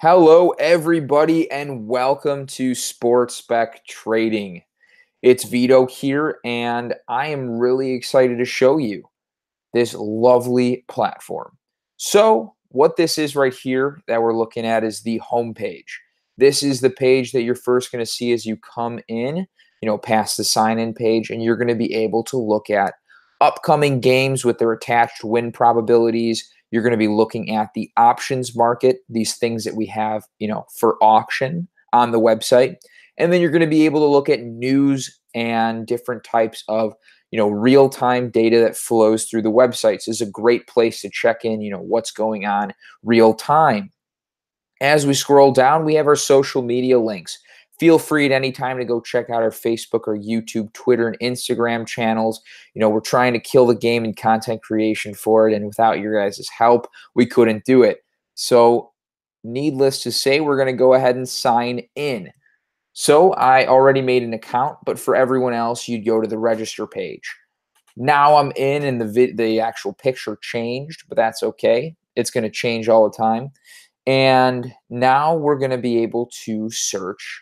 Hello, everybody, and welcome to SportSpek Trading. It's Vito here, and I am really excited to show you this lovely platform. So, what this is right here that we're looking at is the home page. This is the page that you're first going to see as you come in, past the sign-in page, and you're going to be able to look at upcoming games with their attached win probabilities. You're going to be looking at the options market, these things that we have, for auction on the website. And then you're going to be able to look at news and different types of, real-time data that flows through the websites. Is a great place to check in, what's going on real time. As we scroll down, we have our social media links. Feel free at any time to go check out our Facebook or YouTube, Twitter, and Instagram channels. We're trying to kill the game in content creation for it, and without your guys' help, we couldn't do it. So, needless to say, we're going to go ahead and sign in. So, I already made an account, but for everyone else, you'd go to the register page. Now I'm in, and the actual picture changed, but that's okay. It's going to change all the time. And now we're going to be able to search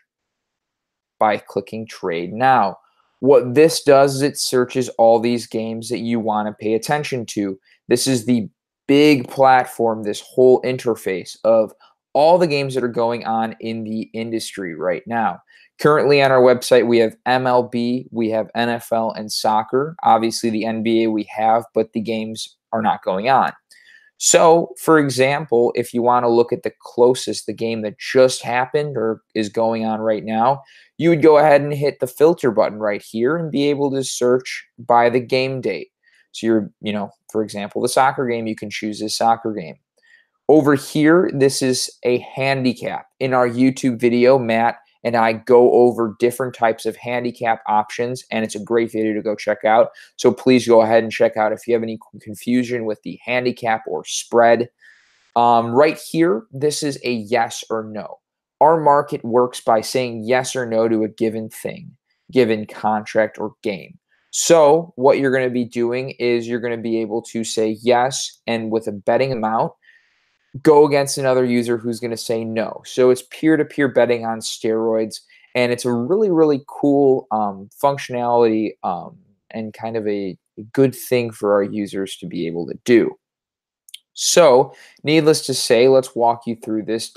by clicking Trade Now. What this does is it searches all these games that you want to pay attention to. This is the big platform, this whole interface of all the games that are going on in the industry right now. Currently on our website, we have MLB, we have NFL, and soccer. Obviously, the NBA we have, but the games are not going on. So, for example, if you want to look at the closest, the game that just happened or is going on right now, you would go ahead and hit the filter button right here and be able to search by the game date. So you're, for example, the soccer game, you can choose this soccer game. Over here, this is a handicap. In our YouTube video, Matt and I go over different types of handicap options, and it's a great video to go check out. So please go ahead and check out if you have any confusion with the handicap or spread. Right here, this is a yes or no. Our market works by saying yes or no to a given thing, given contract or game. So what you're going to be doing is you're going to be able to say yes, and with a betting amount, go against another user who's going to say no. So it's peer-to-peer betting on steroids, and it's a really, really cool functionality and kind of a good thing for our users to be able to do. So needless to say, let's walk you through this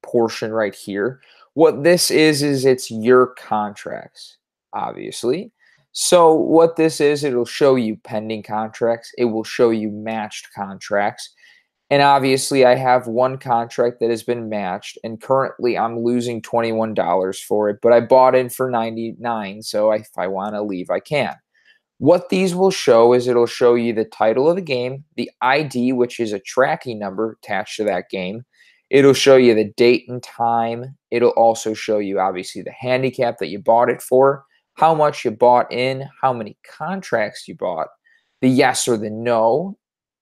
portion right here. What this is it's your contracts, obviously. So what this is, it'll show you pending contracts. It will show you matched contracts. And obviously, I have one contract that has been matched, and currently I'm losing $21 for it, but I bought in for $99, so if I want to leave, I can. What these will show is it'll show you the title of the game, the ID, which is a tracking number attached to that game. It'll show you the date and time. It'll also show you, obviously, the handicap that you bought it for, how much you bought in, how many contracts you bought, the yes or the no,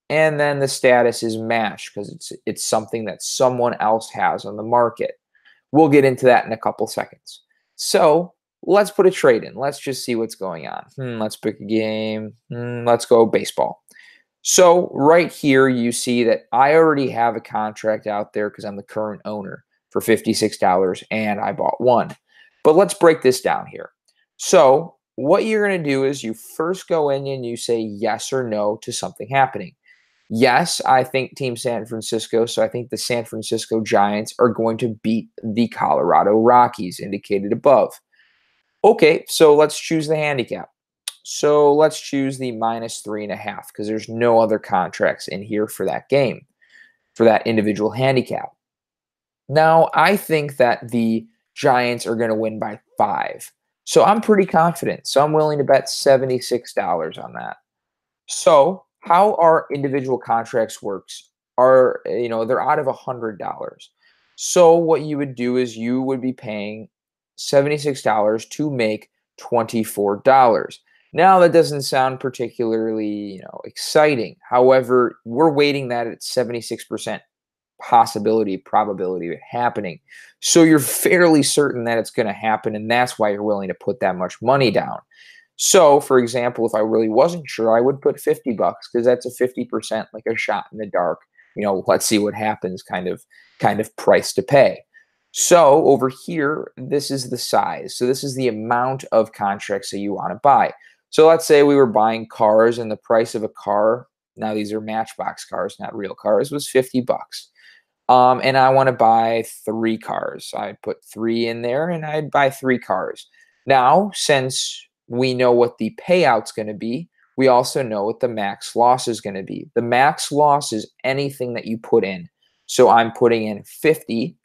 and then the status is matched because it's something that someone else has on the market. We'll get into that in a couple seconds. So let's put a trade in. Let's just see what's going on. Let's pick a game. Let's go baseball. So right here, you see that I already have a contract out there because I'm the current owner for $56, and I bought one. But let's break this down here. So what you're going to do is you first go in and you say yes or no to something happening. Yes, I think Team San Francisco, so I think the San Francisco Giants are going to beat the Colorado Rockies, indicated above. Okay, so let's choose the handicap. So let's choose the -3.5 because there's no other contracts in here for that game, for that individual handicap. Now, I think that the Giants are going to win by 5. So I'm pretty confident. So I'm willing to bet $76 on that. So how our individual contracts works are, they're out of $100. So what you would do is you would be paying $76 to make $24. Now that doesn't sound particularly, exciting. However, we're weighting that at 76% probability of it happening. So you're fairly certain that it's going to happen, and that's why you're willing to put that much money down. So, for example, if I really wasn't sure, I would put $50 because that's a 50%, like a shot in the dark let's see what happens kind of price to pay. So over here, this is the size. So this is the amount of contracts that you want to buy. So let's say we were buying cars and the price of a car, now these are Matchbox cars, not real cars, was 50 bucks. And I want to buy 3 cars. I put 3 in there and I'd buy 3 cars. Now, since we know what the payout's going to be, we also know what the max loss is going to be. The max loss is anything that you put in. So I'm putting in $50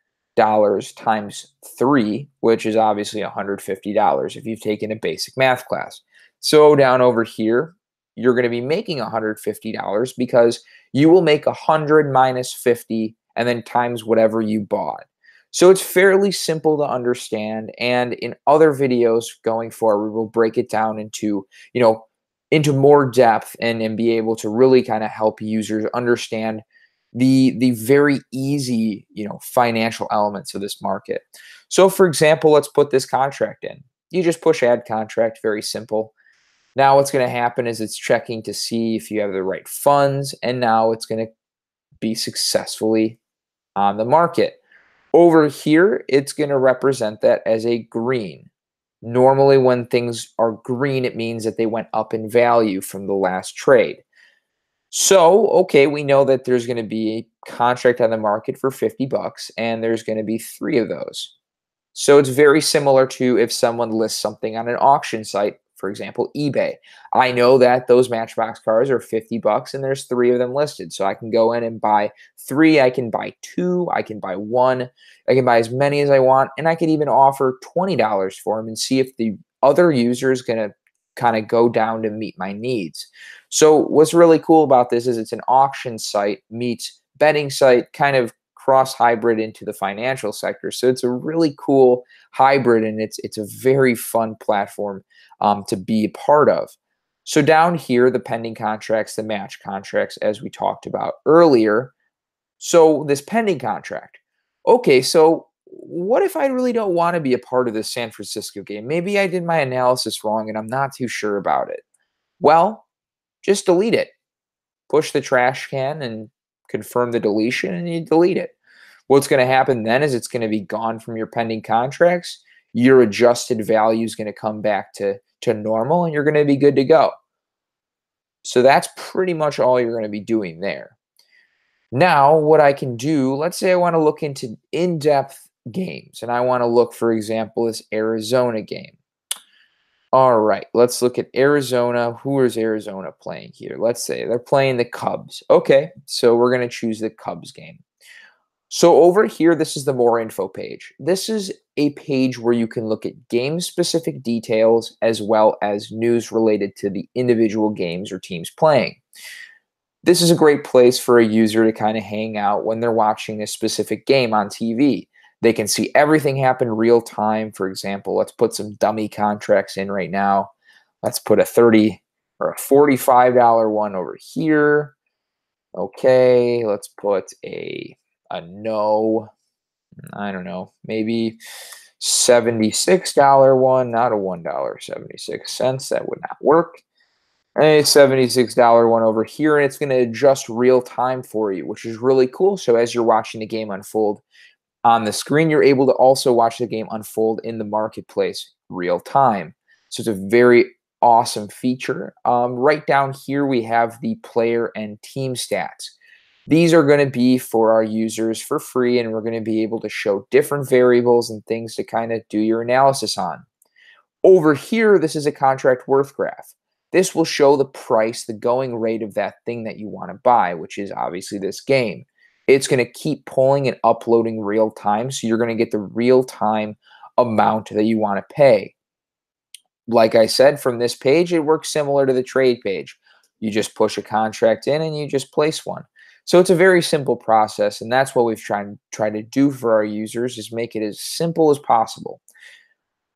times 3, which is obviously $150 if you've taken a basic math class. So down over here, you're going to be making $150 because you will make 100 minus 50 and then times whatever you bought. So it's fairly simple to understand. And in other videos going forward, we'll break it down into, into more depth and be able to really kind of help users understand the very easy, financial elements of this market. So for example, let's put this contract in. You just push add contract, very simple. Now what's going to happen is it's checking to see if you have the right funds, and now it's going to be successfully on the market. Over here, it's going to represent that as a green. Normally, when things are green, it means that they went up in value from the last trade. So, okay, we know that there's going to be a contract on the market for 50 bucks, and there's going to be 3 of those. So it's very similar to if someone lists something on an auction site, for example, eBay. I know that those Matchbox cars are 50 bucks and there's 3 of them listed. So I can go in and buy 3, I can buy 2, I can buy 1, I can buy as many as I want, and I could even offer $20 for them and see if the other user is going to kind of go down to meet my needs. So what's really cool about this is it's an auction site meets betting site, kind of cross hybrid into the financial sector. So it's a really cool hybrid, and it's a very fun platform to be a part of. So down here, the pending contracts, the match contracts, as we talked about earlier. So this pending contract. Okay, so what if I really don't want to be a part of this San Francisco game? Maybe I did my analysis wrong and I'm not too sure about it. Well, just delete it. Push the trash can and confirm the deletion, and you delete it. What's going to happen then is it's going to be gone from your pending contracts. Your adjusted value is going to come back to normal, and you're going to be good to go. So that's pretty much all you're going to be doing there. Now, what I can do, let's say I want to look into in-depth games, and I want to look, for example, this Arizona game. All right, let's look at Arizona. Who is Arizona playing here? Let's say they're playing the Cubs. Okay, so we're going to choose the Cubs game. So over here, this is the more info page. This is a page where you can look at game-specific details as well as news related to the individual games or teams playing. This is a great place for a user to kind of hang out when they're watching a specific game on TV. They can see everything happen real time. For example, let's put some dummy contracts in right now. Let's put a $30 or a $45 one over here. Okay, let's put a no, I don't know, maybe $76 one, not a $1.76. That would not work. A $76 one over here, and it's going to adjust real time for you, which is really cool. So as you're watching the game unfold on the screen, you're able to also watch the game unfold in the marketplace real time. So it's a very awesome feature. Right down here, we have the player and team stats. These are going to be for our users for free, and we're going to be able to show different variables and things to kind of do your analysis on. Over here, this is a contract worth graph. This will show the price, the going rate of that thing that you want to buy, which is obviously this game. It's going to keep pulling and uploading real time, so you're going to get the real time amount that you want to pay. Like I said, from this page, it works similar to the trade page. You just push a contract in and you just place one. So it's a very simple process, and that's what we've tried to do for our users, is make it as simple as possible.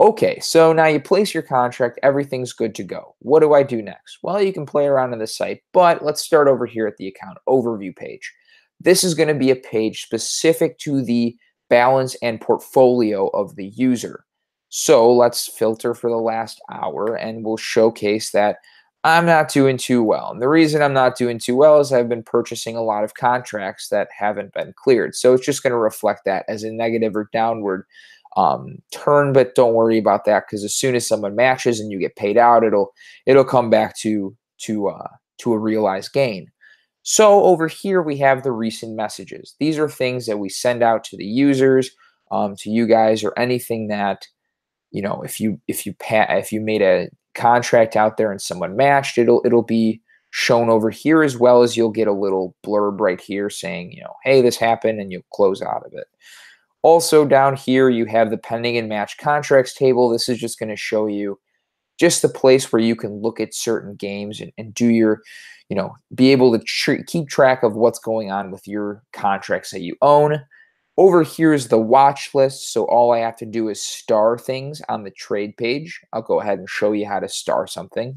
Okay, so now you place your contract, everything's good to go. What do I do next? Well, you can play around on the site, but let's start over here at the account overview page. This is going to be a page specific to the balance and portfolio of the user. So let's filter for the last hour, and we'll showcase that I'm not doing too well. And the reason I'm not doing too well is I've been purchasing a lot of contracts that haven't been cleared. So it's just going to reflect that as a negative or downward turn. But don't worry about that, because as soon as someone matches and you get paid out, it'll come back to a realized gain. So over here we have the recent messages. These are things that we send out to the users, to you guys, or anything that, if you made a contract out there and someone matched, it'll be shown over here, as well as you'll get a little blurb right here saying, hey, this happened, and you'll close out of it. Also down here you have the pending and match contracts table. This is just going to show you just the place where you can look at certain games and do your, be able to keep track of what's going on with your contracts that you own. Over here is the watch list. So all I have to do is star things on the trade page. I'll go ahead and show you how to star something.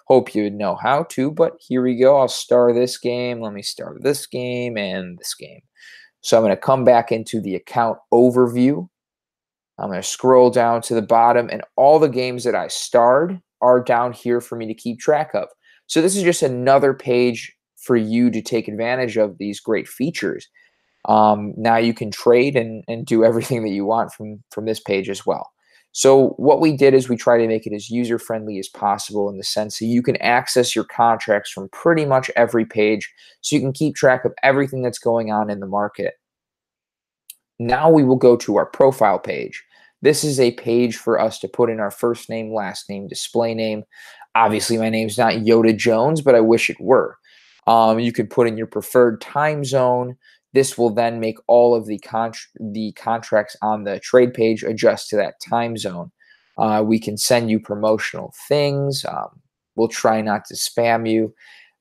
Hope you know how to, but here we go. I'll star this game. Let me star this game and this game. So I'm going to come back into the account overview. I'm going to scroll down to the bottom, and all the games that I starred are down here for me to keep track of. So this is just another page for you to take advantage of these great features. Now you can trade and do everything that you want from this page as well. So what we did is we try to make it as user-friendly as possible, in the sense that you can access your contracts from pretty much every page, so you can keep track of everything that's going on in the market. Now we will go to our profile page. This is a page for us to put in our first name, last name, display name. Obviously, my name's not Yoda Jones, but I wish it were. You can put in your preferred time zone. This will then make all of the contracts on the trade page adjust to that time zone. We can send you promotional things. We'll try not to spam you.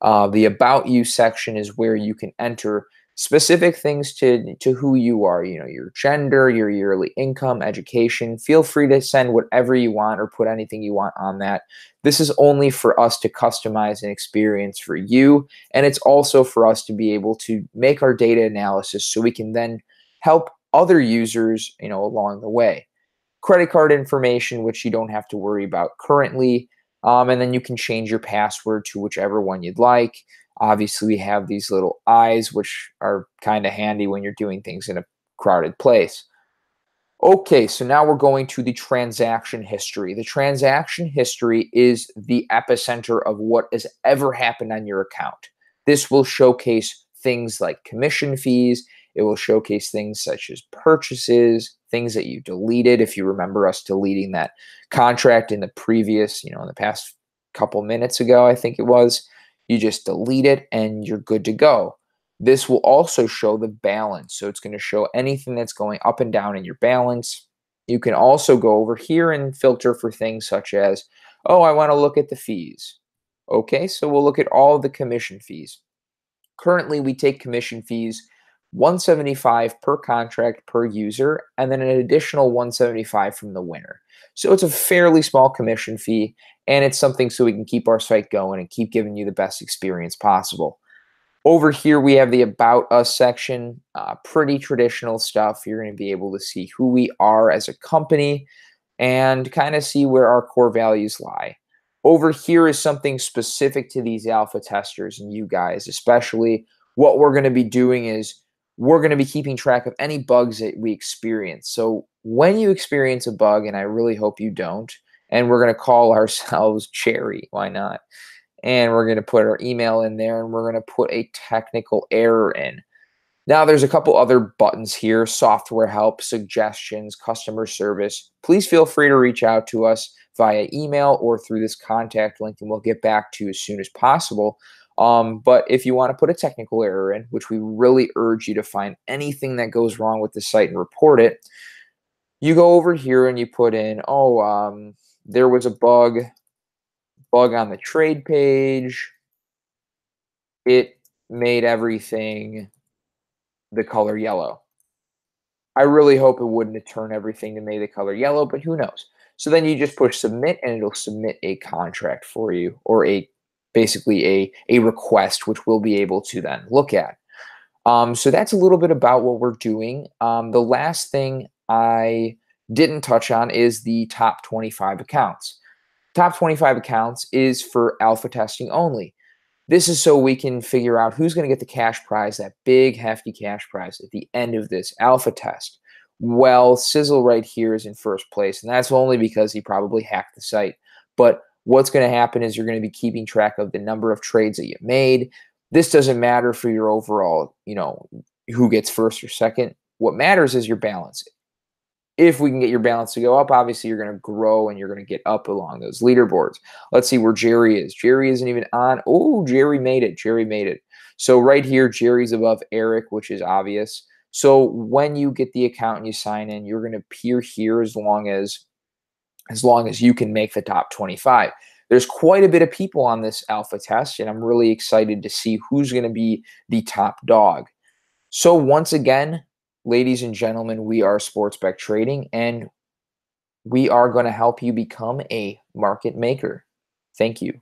The About You section is where you can enter specific things to who you are, your gender, your yearly income, education. Feel free to send whatever you want or put anything you want on that. This is only for us to customize an experience for you, and it's also for us to be able to make our data analysis so we can then help other users, along the way. Credit card information, which you don't have to worry about currently, and then you can change your password to whichever one you'd like. Obviously, we have these little eyes, which are kind of handy when you're doing things in a crowded place. Okay, so now we're going to the transaction history. The transaction history is the epicenter of what has ever happened on your account. This will showcase things like commission fees. It will showcase things such as purchases, things that you deleted. If you remember us deleting that contract in the previous, in the past couple minutes ago, I think it was. You just delete it and you're good to go. This will also show the balance. So it's going to show anything that's going up and down in your balance. You can also go over here and filter for things such as, oh, I want to look at the fees. Okay, so we'll look at all of the commission fees. Currently, we take commission fees $175 per contract per user, and then an additional $175 from the winner. So it's a fairly small commission fee, and it's something so we can keep our site going and keep giving you the best experience possible. Over here, we have the About Us section. Pretty traditional stuff. You're going to be able to see who we are as a company and kind of see where our core values lie. Over here is something specific to these alpha testers and you guys, especially. What we're going to be doing is we're going to be keeping track of any bugs that we experience. So when you experience a bug, and I really hope you don't, and we're going to call ourselves Cherry, why not? And we're going to put our email in there, and we're going to put a technical error in. Now, there's a couple other buttons here: software help, suggestions, customer service. Please feel free to reach out to us via email or through this contact link, and we'll get back to you as soon as possible. But if you want to put a technical error in, which we really urge you to find anything that goes wrong with the site and report it, you go over here and you put in, there was a bug on the trade page. It made everything the color yellow. I really hope it wouldn't turn everything to make the color yellow, but who knows? So then you just push submit, and it'll submit a contract for you, or basically a request, which we'll be able to then look at. So that's a little bit about what we're doing. The last thing I didn't touch on is the top 25 accounts. Top 25 accounts is for alpha testing only. This is so we can figure out who's going to get the cash prize, that big, hefty cash prize at the end of this alpha test. Well, Sizzle right here is in first place, and that's only because he probably hacked the site. But what's going to happen is you're going to be keeping track of the number of trades that you made. This doesn't matter for your overall, who gets first or second. What matters is your balance. If we can get your balance to go up, obviously you're going to grow and you're going to get up along those leaderboards. Let's see where Jerry is. Jerry isn't even on. Oh, Jerry made it. Jerry made it. So right here, Jerry's above Eric, which is obvious. So when you get the account and you sign in, you're going to appear here as long as you can make the top 25. There's quite a bit of people on this alpha test, and I'm really excited to see who's going to be the top dog. So once again, ladies and gentlemen, we are SportSpek Trading, and we are going to help you become a market maker. Thank you.